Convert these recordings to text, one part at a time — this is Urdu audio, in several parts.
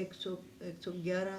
111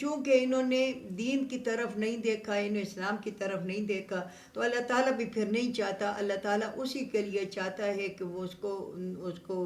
چونکہ انہوں نے دین کی طرف نہیں دیکھا، انہوں اسلام کی طرف نہیں دیکھا، تو اللہ تعالیٰ بھی پھر نہیں چاہتا. اللہ تعالیٰ اسی کے لیے چاہتا ہے کہ وہ اس کو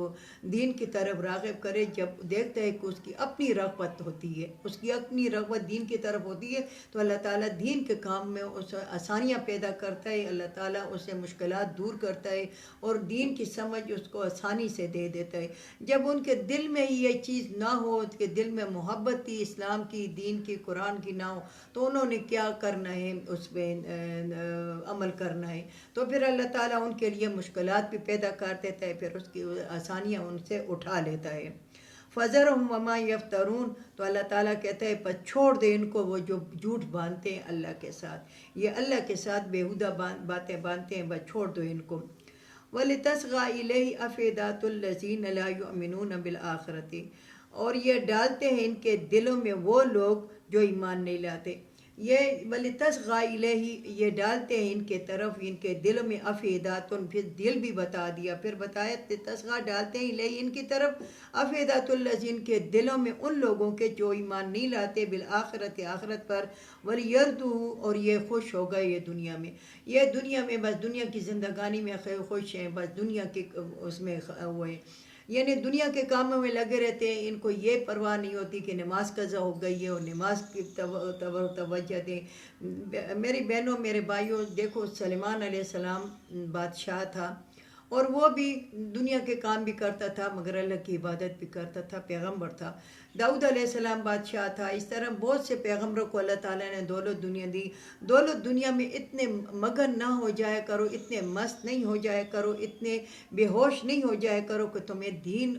دین کی طرف راغب کرے. جب دیکھتا ہے کہ اس کی اپنی رغبت ہوتی ہے، اس کی اپنی رغبت دین کی طرف ہوتی ہے، تو اللہ تعالیٰ دین کے کام میں اس آسانیاں پیدا کرتا ہے. اللہ تعالیٰ اسے مشکلات دور کرتا ہے اور دین کی سمجھ اس کو آسانی سے دے دیتا ہے. جب ان کے دل میں یہ چیز نہ ہو کہ دل میں محبت تھی اسلام کی، دین کی، قرآن کی نہ ہو، تو انہوں نے کیا کرنا ہے، اس پہ عمل کرنا ہے. تو پھر اللہ تعالیٰ ان کے لیے مشکلات بھی پیدا کر دیتا ہے، پھر اس کی آسانیاں ان سے اٹھا لیتا ہے. فَذَرْهُمْ وَمَا يَفْتَرُونَ. تو اللہ تعالیٰ کہتا ہے پس چھوڑ دے ان کو، وہ جو جھوٹ باندھتے ہیں اللہ کے ساتھ، یہ اللہ کے ساتھ بیہودہ باتیں باندھتے ہیں، بس چھوڑ دو ان کو. وَلِتَصْغَى إِلَيْهِ أَفْئِدَةُ الَّذِينَ لَا يُؤْمِنُونَ بِالْآخِرَةِ. اور یہ ڈالتے ہیں ان کے دلوں میں وہ لوگ جو ایمان نہیں لاتے. یہ وَلِتَصْغَى إِلَيْهِ، یہ ڈالتے ہیں ان کے طرف، ان کے دلوں میں أَفْئِدَةٌ، پھر دل بھی بتا دیا، پھر بتایا تسغا ڈالتے ہیں إِلَيْهِ ان کی طرف، أَفْئِدَةُ الَّذِينَ کے دلوں میں ان لوگوں کے جو ایمان نہیں لاتے، بالآخرت آخرت پر، وَلِيَرْضُوهُ اور یہ خوش ہو گئے یہ دنیا میں. یہ دنیا میں بس دنیا کی زندگانی میں خوش ہیں، بس دنیا کی اس میں وہ ہیں، یعنی دنیا کے کاموں میں لگے رہتے ہیں. ان کو یہ پرواہ نہیں ہوتی کہ نماز قضا ہو گئی ہے اور نماز کی توجہ دیں. میری بہنوں، میرے بھائیوں، دیکھو سلیمان علیہ السلام بادشاہ تھا اور وہ بھی دنیا کے کام بھی کرتا تھا مگر اللہ کی عبادت بھی کرتا تھا، پیغمبر تھا. داؤد علیہ السلام بادشاہ تھا. اس طرح بہت سے پیغمبروں کو اللہ تعالیٰ نے دولت دنیا دی. دولت دنیا میں اتنے مگن نہ ہو جایا کرو، اتنے مست نہیں ہو جایا کرو، اتنے بے ہوش نہیں ہو جایا کرو کہ تمہیں دین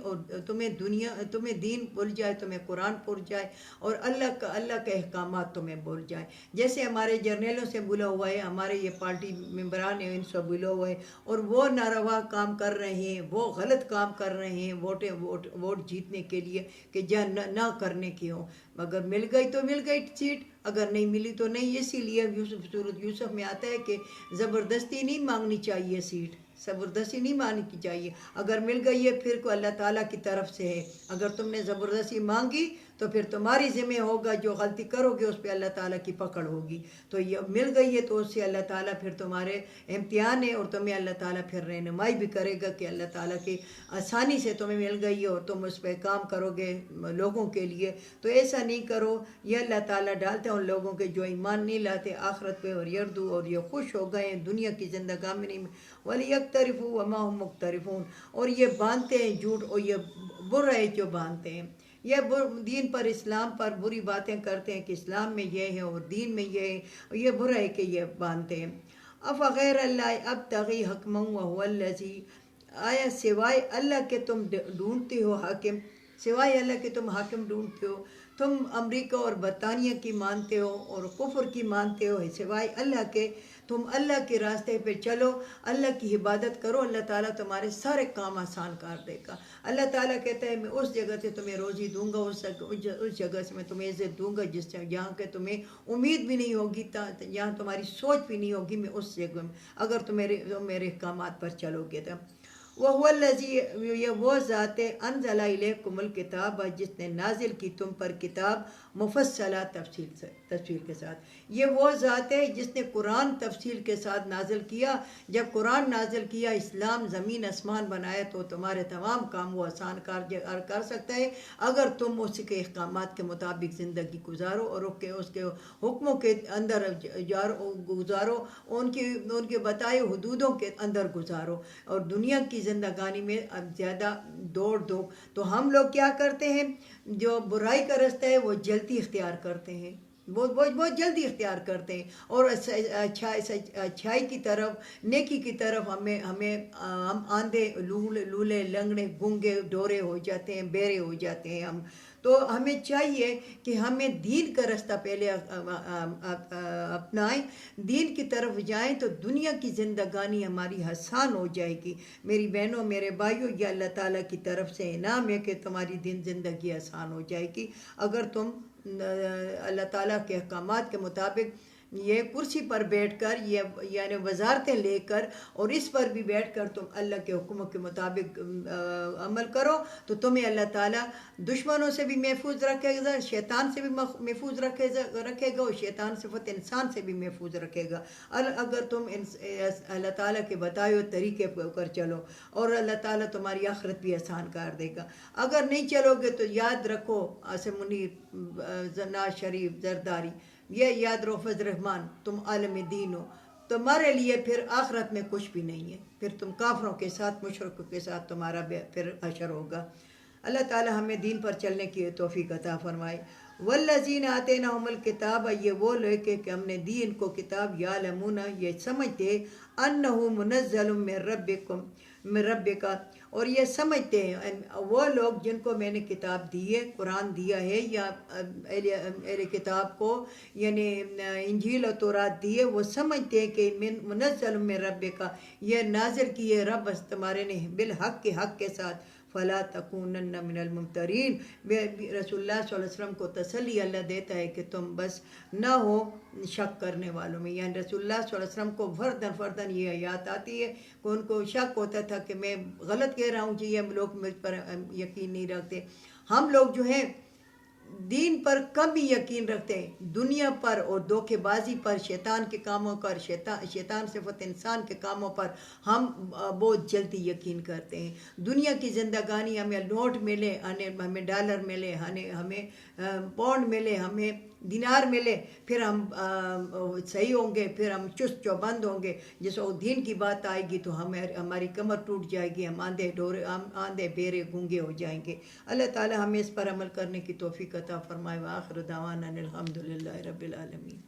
بھول جائے، تمہیں قرآن بھول جائے اور اللہ کے احکامات تمہیں بھول جائے. جیسے ہمارے جرنیلوں سے بھولا ہوا ہے، ہمارے یہ پارٹی ممبران ہیں ان سے بھولا ہوا ہے اور وہ ناروا کام کر رہے ہیں، وہ غلط کام کر رہے ہیں ووٹ جیتنے کے لیے کہ نہ کرنے کی ہو. اگر مل گئی تو مل گئی سیٹ، اگر نہیں ملی تو نہیں. اسی لیے سورۃ یوسف میں آتا ہے کہ زبردستی نہیں مانگنی چاہیے سیٹ، زبردستی نہیں مانگنی چاہیے. اگر مل گئی ہے پھر کو اللہ تعالیٰ کی طرف سے ہے. اگر تم نے زبردستی مانگی تو پھر تمہاری ذمہ ہوگا، جو غلطی کرو گے اس پہ اللہ تعالیٰ کی پکڑ ہوگی. تو یہ مل گئی ہے تو اس سے اللہ تعالیٰ پھر تمہارے امتحان ہے اور تمہیں اللہ تعالیٰ پھر رہنمائی بھی کرے گا کہ اللہ تعالیٰ کی آسانی سے تمہیں مل گئی ہے اور تم اس پہ کام کرو گے لوگوں کے لیے. تو ایسا نہیں کرو. یہ اللہ تعالیٰ ڈالتے ہیں ان لوگوں کے جو ایمان نہیں لاتے آخرت پہ، اور یردو اور یہ خوش ہو گئے ہیں دنیا کی زندگانی میں. وَلِيَقْتَرِفُوا وَمَا هُمْ مُقْتَرِفُونَ. اور یہ باندھتے ہیں جھوٹ اور یہ برا ہے جو باندھتے ہیں. یہ دین پر، اسلام پر بری باتیں کرتے ہیں کہ اسلام میں یہ ہے اور دین میں یہ ہے، اور یہ برا ہے کہ یہ باندھتے ہیں. أَفَغَيْرَ اللَّهِ أَبْتَغِي حَكْمًا وَهُوَ الَّذِي. آیا سوائے اللہ کے تم ڈھونڈتے ہو حاکم، سوائے اللہ کے تم حاکم ڈھونڈتے ہو. تم امریکہ اور برطانیہ کی مانتے ہو اور کفر کی مانتے ہو، سوائے اللہ کے. تم اللہ کے راستے پہ چلو، اللہ کی عبادت کرو، اللہ تعالیٰ تمہارے سارے کام آسان کر دے گا. اللہ تعالیٰ کہتا ہے میں اس جگہ سے تمہیں روزی دوں گا، اس جگہ سے میں تمہیں عزت دوں گا جہاں کہ تمہیں امید بھی نہیں ہوگی، جہاں تمہاری سوچ بھی نہیں ہوگی. میں اس جگہ میں اگر تم میرے احکامات پر چلو گے تو. وَهُوَ الَّذِي، یہ وہ ذات ہے، أَنزَلَ إِلَيْكُمُ الْكِتَابَ، جس نے نازل کی تم پر کتاب، مفصلہ تفصیل کے ساتھ. یہ وہ ذات ہے جس نے قرآن تفصیل کے ساتھ نازل کیا. جب قرآن نازل کیا، اسلام زمین آسمان بنایا، تو تمہارے تمام کام وہ آسان کر سکتا ہے اگر تم اس کے احکامات کے مطابق زندگی گزارو اور اس کے حکموں کے اندر گزارو، ان کے بتائے حدودوں کے اندر گزارو. اور دنیا کی زندگانی میں اب زیادہ دوڑ دو. تو ہم لوگ کیا کرتے ہیں، جو برائی کا رستہ ہے وہ جلدی اختیار کرتے ہیں، بہت جلدی اختیار کرتے ہیں، اور اچھائی کی طرف، نیکی کی طرف ہم آندھے لولے لنگڑے گونگے ڈورے ہو جاتے ہیں، بہرے ہو جاتے ہیں ہم. تو ہمیں چاہیے کہ ہمیں دین کا رستہ پہلے اپنائیں، دین کی طرف جائیں تو دنیا کی زندگانی ہماری آسان ہو جائے گی. میری بہنوں، میرے بھائیوں، یہ اللہ تعالیٰ کی طرف سے انعام ہے کہ تمہاری زندگی آسان ہو جائے گی اگر تم اللہ تعالیٰ کے احکامات کے مطابق یہ کرسی پر بیٹھ کر یہ یعنی وزارتیں لے کر اور اس پر بھی بیٹھ کر تم اللہ کے حکموں کے مطابق عمل کرو تو تمہیں اللہ تعالیٰ دشمنوں سے بھی محفوظ رکھے گا، شیطان سے بھی محفوظ رکھے گا اور شیطان صفت انسان سے بھی محفوظ رکھے گا اگر تم اللہ تعالیٰ کے بتائے ہوئے طریقے پر چلو، اور اللہ تعالیٰ تمہاری آخرت بھی آسان کر دے گا۔ اگر نہیں چلو گے تو یاد رکھو آصم منیر ناز شریف زرداری، یہ یاد رہو فضل رحمان، تم عالم دین ہو، تمہارے لیے پھر آخرت میں کچھ بھی نہیں ہے، پھر تم کافروں کے ساتھ مشرکوں کے ساتھ تمہارا پھر حشر ہوگا۔ اللہ تعالی ہمیں دین پر چلنے کی توفیق عطا فرمائے۔ والذین آتیناہم الکتاب، یہ وہ لوگ کہ ہم نے دی ان کو کتاب، یعلمون یہ سمجھتے انہ منزل من ربک، اور یہ سمجھتے ہیں وہ لوگ جن کو میں نے کتاب دی ہے، قرآن دیا ہے یا اہل کتاب کو یعنی انجیل اور تورات دی ہے، وہ سمجھتے ہیں کہ منزل من ربک، یہ نازل کی ہے رب تمہارے نے بالحق کے حق کے ساتھ، فلا تکونن من الممترین، رسول اللہ صلی اللہ علیہ وسلم کو تسلی اللہ دیتا ہے کہ تم بس نہ ہو شک کرنے والوں میں، یعنی رسول اللہ صلی اللہ علیہ وسلم کو فرداً یہ آیات آتی ہے کہ ان کو شک ہوتا تھا کہ میں غلط کہہ رہا ہوں جی، یہ لوگ مجھ پر یقین نہیں رکھتے۔ ہم لوگ جو ہیں دین پر کم ہی یقین رکھتے ہیں، دنیا پر اور دھوکے بازی پر، شیطان کے کاموں پر، شیطان صفت انسان کے کاموں پر ہم بہت جلدی یقین کرتے ہیں۔ دنیا کی زندگانی ہمیں نوٹ ملے، ہمیں ڈالر ملے، ہمیں پاؤنڈ ملے، ہمیں دینار ملے، پھر ہم صحیح ہوں گے، پھر ہم چست چوبند ہوں گے۔ جس وقت دین کی بات آئے گی تو ہماری کمر ٹوٹ جائے گی، ہم آندھے بیرے گونگے ہو جائیں گے۔ اللہ تعالی ہمیں اس پر عمل کرنے کی توفیق عطا فرمائے۔ وآخر دعوانا الحمدللہ رب العالمین۔